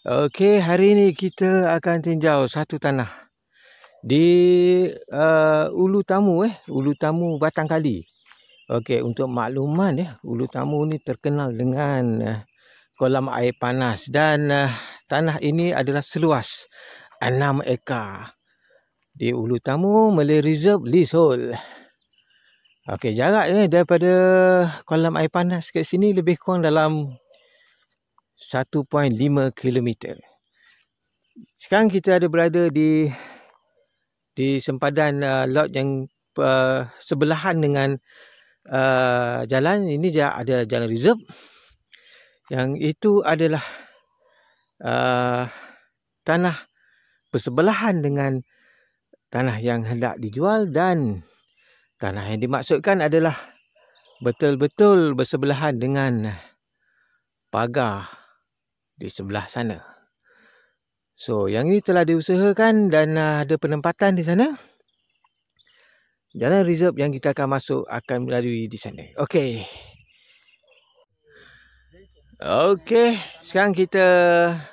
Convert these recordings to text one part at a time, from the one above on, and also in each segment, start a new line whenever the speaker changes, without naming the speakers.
Okey, hari ini kita akan tinjau satu tanah di Ulu Tamu Batang Kali. Okey, untuk makluman Ulu Tamu ni terkenal dengan kolam air panas dan tanah ini adalah seluas 6 ekar di Ulu Tamu Malay Reserve Leasehold. Okey, jarak daripada kolam air panas ke sini lebih kurang dalam 1.5 km. Sekarang kita ada berada di sempadan lot yang sebelahan dengan jalan. Ini ada jalan reserve. Yang itu adalah tanah bersebelahan dengan tanah yang hendak dijual, dan tanah yang dimaksudkan adalah betul-betul bersebelahan dengan pagar di sebelah sana. So, yang ini telah diusahakan dan ada penempatan di sana. Jalan reserve yang kita akan masuk akan melalui di sana. Okey. Okey, sekarang kita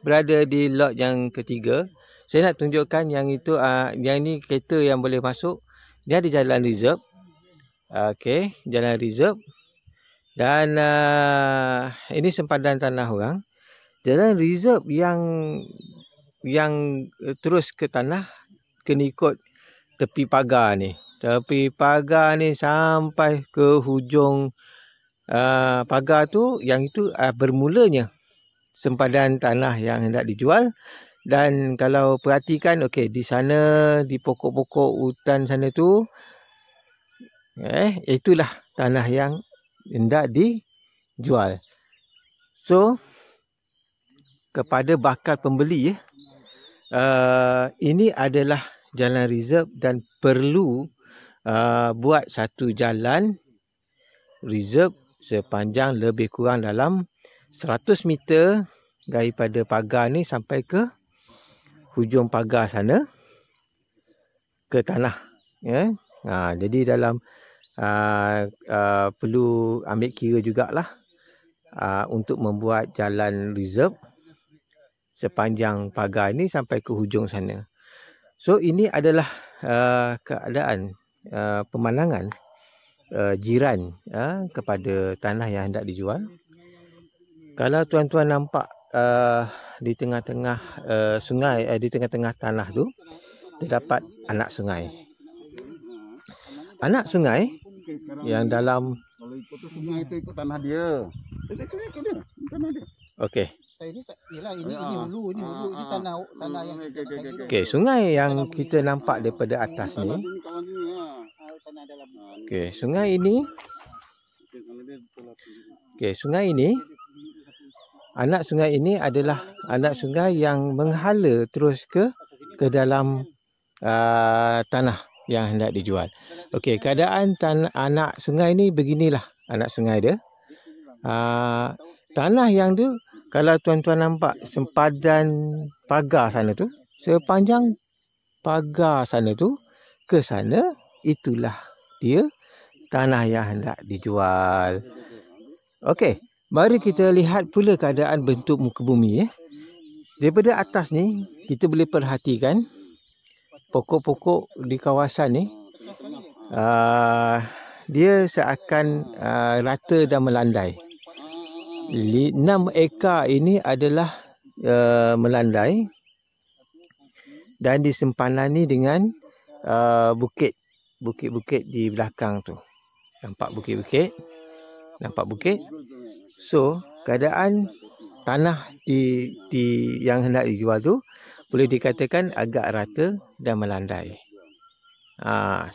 berada di lot yang ketiga. Saya nak tunjukkan yang itu, yang ni kereta yang boleh masuk. Dia ada jalan reserve. Okey, jalan reserve. Dan ini sempadan tanah orang. Jalan reserve yang terus ke tanah kena ikut tepi pagar ni. Tepi pagar ni sampai ke hujung pagar tu, yang itu bermulanya sempadan tanah yang hendak dijual. Dan kalau perhatikan, okey, di sana, di pokok-pokok hutan sana tu, itulah tanah yang hendak dijual. So, kepada bakal pembeli, ini adalah jalan reserve dan perlu buat satu jalan reserve sepanjang lebih kurang dalam 100 meter daripada pagar ni sampai ke hujung pagar sana ke tanah. Jadi dalam perlu ambil kira jugalah untuk membuat jalan reserve sepanjang pagar ini sampai ke hujung sana. So, ini adalah keadaan pemandangan jiran kepada tanah yang hendak dijual. Kalau tuan-tuan nampak di tengah-tengah sungai, di tengah-tengah tanah tu terdapat anak sungai. Anak sungai yang dalam,
kalau ikut tu sungai itu ikut tanah dia. Tanah dia.
Okey.
Ini hulu, ini tanah yang
Okey, sungai yang kita nampak daripada atas ni. Okey, sungai ini. Okey, sungai ini, anak sungai ini adalah anak sungai yang menghala terus ke dalam tanah yang hendak dijual. Okey, keadaan anak sungai ni beginilah anak sungai dia. Tanah yang tu, kalau tuan-tuan nampak sempadan pagar sana tu, sepanjang pagar sana tu ke sana, itulah dia tanah yang hendak dijual. Okey, mari kita lihat pula keadaan bentuk muka bumi. Daripada atas ni kita boleh perhatikan pokok-pokok di kawasan ni, dia seakan rata dan melandai. 6 ekar ini adalah melandai dan disempalani dengan bukit-bukit di belakang tu. Nampak bukit-bukit? Nampak bukit? So, keadaan tanah di yang hendak dijual tu boleh dikatakan agak rata dan melandai.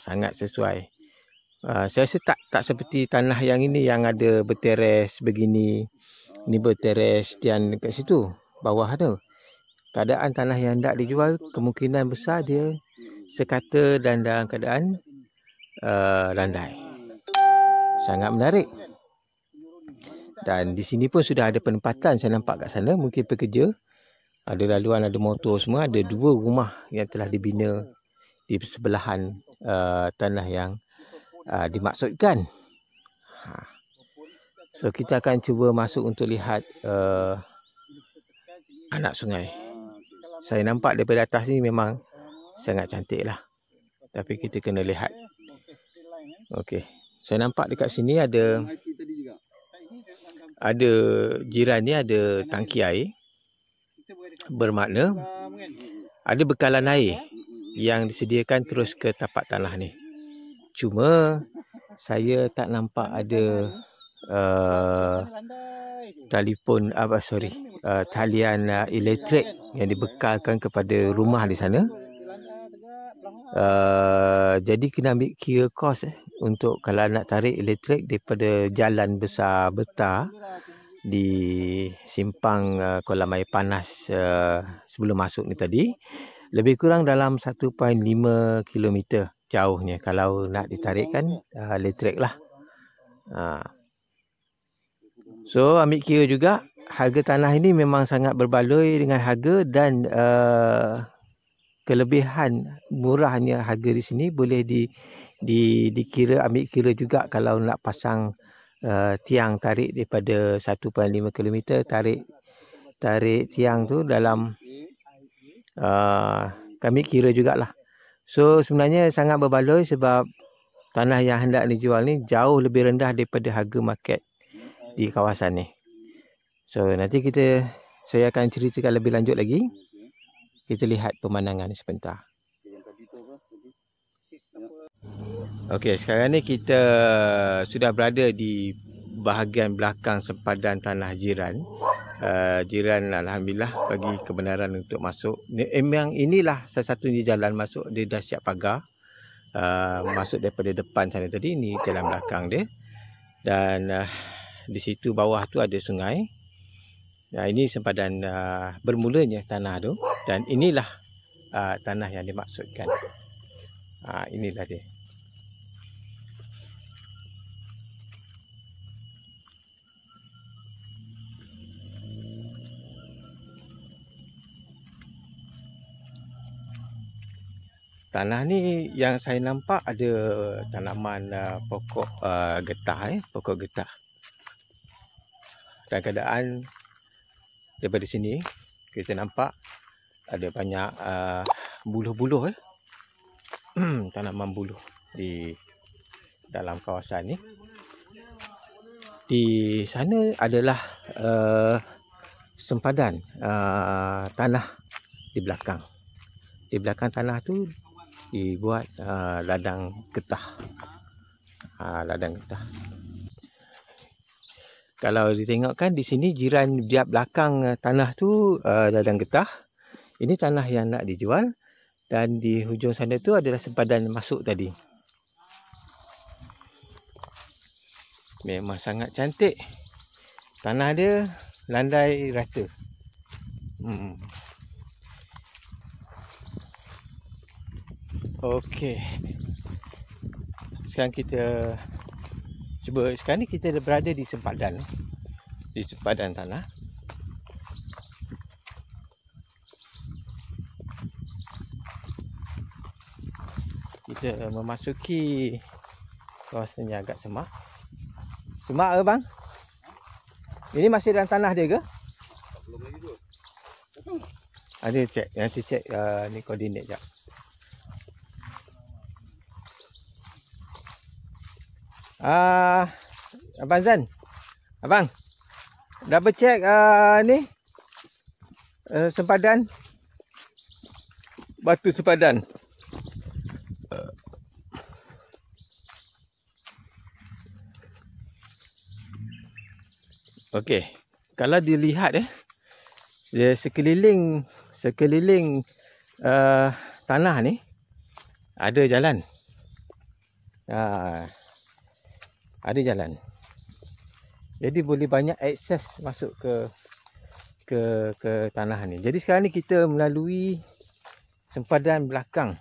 Sangat sesuai. Saya rasa tak seperti tanah yang ini yang ada berteres begini. Ini berteres dan dekat situ bawah tu. Keadaan tanah yang hendak dijual kemungkinan besar dia sekata dan dalam keadaan landai. Sangat menarik. Dan di sini pun sudah ada penempatan, saya nampak kat sana. Mungkin pekerja, ada laluan, ada motor semua. Ada 2 rumah yang telah dibina di sebelahan tanah yang dimaksudkan. So, kita akan cuba masuk untuk lihat anak sungai. Saya nampak daripada atas ni memang sangat cantik lah. Tapi kita kena lihat. Okey. Saya nampak dekat sini ada jiran ni ada tangki air. Bermakna ada bekalan air yang disediakan terus ke tapak tanah ni. Cuma saya tak nampak ada talian elektrik yang dibekalkan kepada rumah di sana. Jadi kena ambil kira kos untuk kalau nak tarik elektrik daripada jalan besar Betar di simpang kolam air panas sebelum masuk ni tadi, lebih kurang dalam 1.5 km jauhnya kalau nak ditarikkan elektrik lah. So ambil kira juga harga tanah ini memang sangat berbaloi dengan harga dan kelebihan murahnya harga di sini boleh dikira, ambil kira juga kalau nak pasang tiang tarik daripada 1.5 km, tarik tiang tu dalam kami kira jugalah. So sebenarnya sangat berbaloi sebab tanah yang hendak dijual ni jauh lebih rendah daripada harga market di kawasan ni. So nanti saya akan ceritakan lebih lanjut lagi. Kita lihat pemandangan ni sebentar. Okey, sekarang ni kita sudah berada di bahagian belakang sempadan tanah jiran. Jiran alhamdulillah bagi kebenaran untuk masuk. Memang inilah salah satunya jalan masuk. Dia dah siap pagar. Masuk daripada depan sana tadi, ni jalan belakang dia. Dan di situ bawah tu ada sungai. Ini sempadan bermulanya tanah tu. Dan inilah tanah yang dimaksudkan. Inilah dia. Tanah ni yang saya nampak ada tanaman pokok getah, pokok getah. Dan keadaan daripada sini kita nampak ada banyak buluh-buluh tanaman buluh di dalam kawasan ni. Di sana adalah sempadan tanah di belakang. Di belakang tanah tu dibuat ladang getah. Ladang getah. Kalau ditengokkan di sini jiran di belakang tanah tu ladang getah. Ini tanah yang nak dijual dan di hujung sana tu adalah sempadan masuk tadi. Memang sangat cantik. Tanah dia landai rata. Okey. Sekarang kita cuba, sekarang ni kita berada di sempadan tanah. Kita memasuki kawasan yang agak semak. Semak ke bang? Ini masih dalam tanah dia ke?
Belum lagi tu.
Ada cek, nanti cek ni koordinat jap. Abang Zan. Abang. Double check ni sempadan. Batu sempadan. Okey. Kalau dilihat sekeliling tanah ni ada jalan. Ada jalan. Jadi boleh banyak akses masuk ke tanah ni. Jadi sekarang ni kita melalui sempadan belakang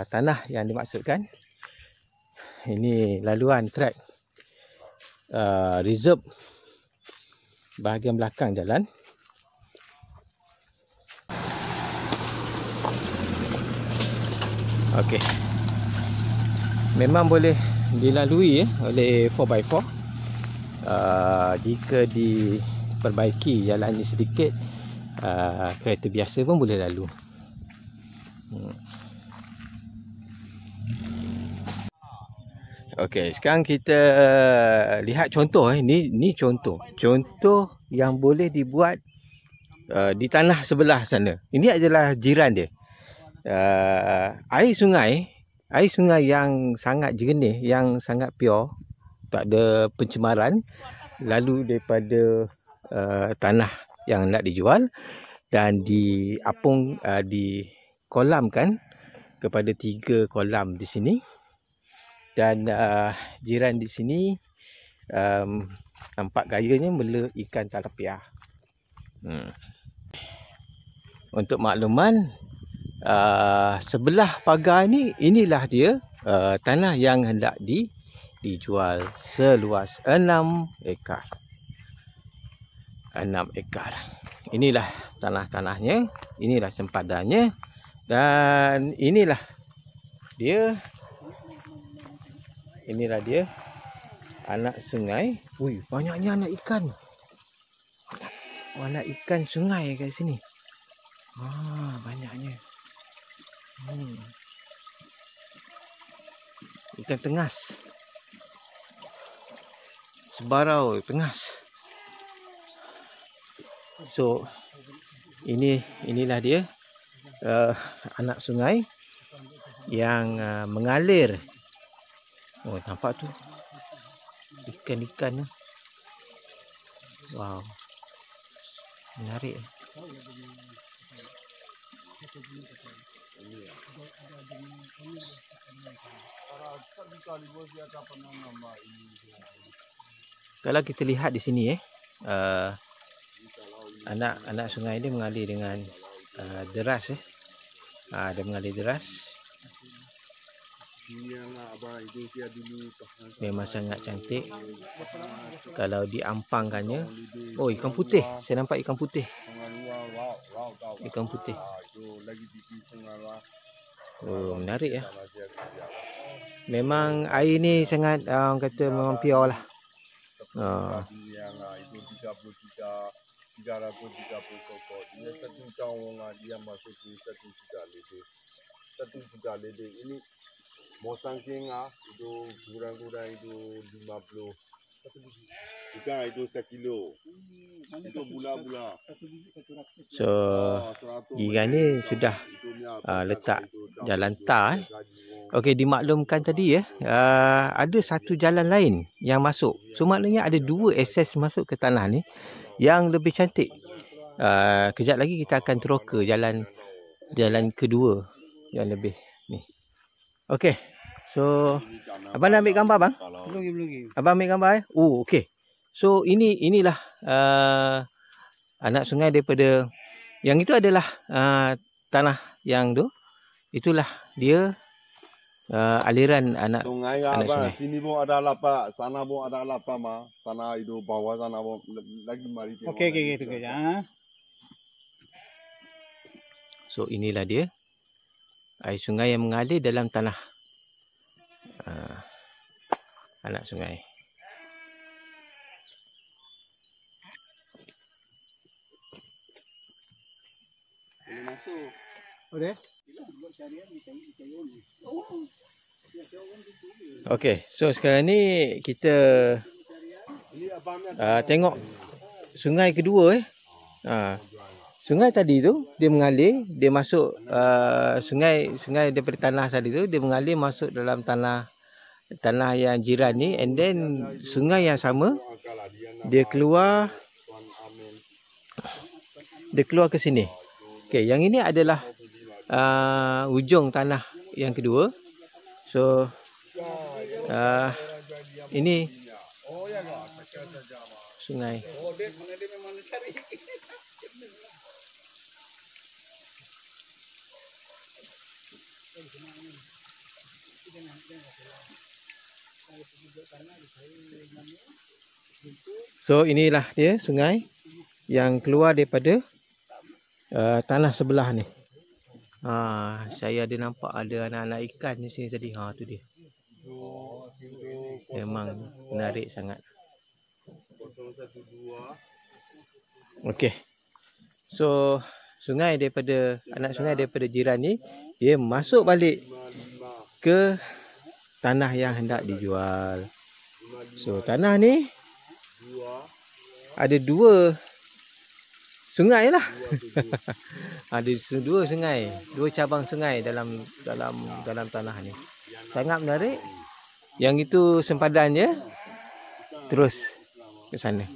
tanah yang dimaksudkan. Ini laluan trek reserve bahagian belakang jalan. Okey. Memang boleh dilalui oleh 4x4 jika perbaiki jalan ni sedikit, kereta biasa pun boleh lalu. Okey, sekarang kita lihat contoh. Ni contoh yang boleh dibuat di tanah sebelah sana. Ini adalah jiran dia. Air sungai yang sangat jernih, yang sangat pure, tak ada pencemaran, lalu daripada tanah yang nak dijual dan diapung, dikolamkan kepada 3 kolam di sini. Dan jiran di sini nampak gayanya mela ikan tilapia. Untuk makluman, sebelah pagar ni, inilah dia tanah yang hendak dijual seluas 6 ekar. 6 ekar. Inilah tanah-tanahnya, inilah sempadannya, dan inilah dia anak sungai. Ui, banyaknya anak ikan. Anak ikan sungai kat sini. Banyaknya. Ikan tengas. Sebarau tengas. So, inilah dia anak sungai yang mengalir. Oh, nampak tu ikan-ikan tu. Wow, menarik. Kalau kita lihat di sini, anak sungai ni mengalir dengan deras. Dia mengalir deras. Memang sangat cantik. Kalau diampangkannya. Oh, ikan putih. Saya nampak ikan putih. Ikan putih. Oh, menarik ya. Memang air ni sangat, orang kata memang pure lah.
330 pokok. Dia satu caung dia masuk ke 1 juta lede. Ini Mosang King itu kurang-kurang itu 50. Ikan itu 1 kilo. Itu bula-bula.
So, jiran ni sudah letak jalan tar. Okey, dimaklumkan tadi ada satu jalan lain yang masuk. So, maknanya ada 2 akses masuk ke tanah ni yang lebih cantik. Kejap lagi kita akan teroka jalan kedua yang lebih ni. Okey. So, abang nak ambil gambar bang?
Belum.
Abang ambil gambar Oh, okey. So, inilah anak sungai daripada yang itu adalah tanah yang tu. Itulah dia aliran anak
sungai. Sini pun ada lapak, sana pun ada lapak mah. Sana itu bawah sana pun lagi mari.
Okey itu ya.
So, inilah dia air sungai yang mengalir dalam tanah anak sungai.
Boleh masuk.
Boleh?
Okey, so sekarang ni kita tengok sungai kedua. Sungai tadi tu dia mengalir, dia masuk sungai daripada tanah tadi tu dia mengalir masuk dalam tanah yang jiran ni, and then sungai yang sama dia keluar ke sini. Okey, yang ini adalah ujung tanah yang kedua. So ini sungai. So inilah dia sungai yang keluar daripada tanah sebelah ni. Saya ada nampak ada anak-anak ikan di sini tadi. Tu dia. Memang menarik sangat. Okey. So sungai daripada anak sungai daripada jiran ni dia masuk balik ke tanah yang hendak dijual. So tanah ni ada 2 sungai lah. Ada 2 sungai, 2 cabang sungai dalam tanah ni. Sangat menarik. Yang itu sempadannya terus ke sana.